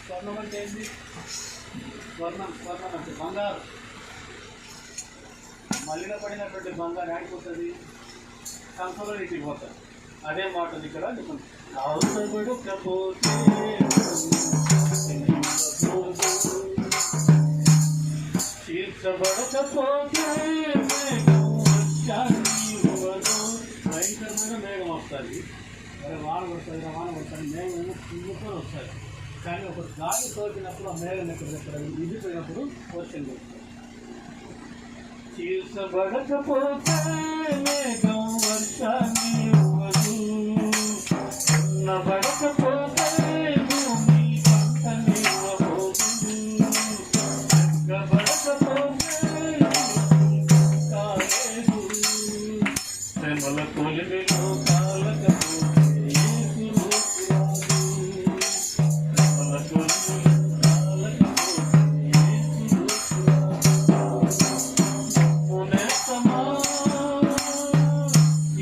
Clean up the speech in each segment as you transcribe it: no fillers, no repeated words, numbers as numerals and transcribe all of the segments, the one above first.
స్వర్ణం అంటే ఏంటి? స్వర్ణం అంటే బంగారు. మల్లిలో పడినటువంటి బంగారు ఆడిపోతుంది, కంసలో ఇంటికి పోతుంది. అదే మాట ఇక్కడ అవసరపడకపోతే తీర్చబడకపోతే భయంకరమైన మేఘం వస్తుంది. మరి వాన పడుతుంది, మేఘం కుంగుతో వస్తుంది. కానీ ఒక గాలి తోచినప్పుడు ఆ మేఘం ఎక్కడ విడిపోయినప్పుడు వర్షం వస్తుంది. తీర్చబడకపోతే మేఘం వర్షాన్ని ఇవ్వదు, ఉన్నబడకపోతే భూమి పంటని ఇవ్వబోదు, ఎక్కబడకపోతే కాలేదు, శ్రమల కొలిమిలో కాలకపోతే శ్రమల కొలిమిలో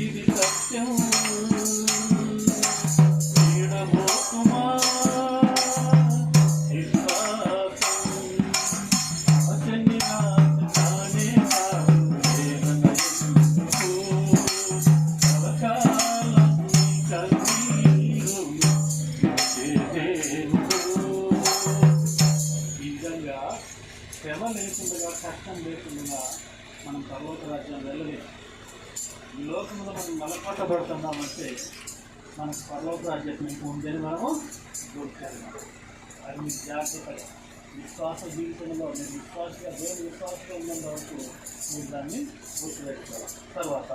ఇది సత్యం ఈడబోకుమా విశ్వాసం అచని నానే ఈ విధంగా శ్రమ లేకుండా కష్టం లేకుండా మనం పర్వత రాజ్యం వెళ్ళలేదు. ఈ లోకంలో మనం నలపట్టబడుతున్నామంటే మనకు పర్వత రాజ్యం మీకు ఉందని మనము దొరికారు. అది మీకు జాగ్రత్తగా విశ్వాస జీవితంలో మీరు విశ్వాసంగా దేవుని విశ్వాసంగా ఉన్నంత వరకు మీరు దాన్ని గుర్తుపెట్టుకోవాలి. తర్వాత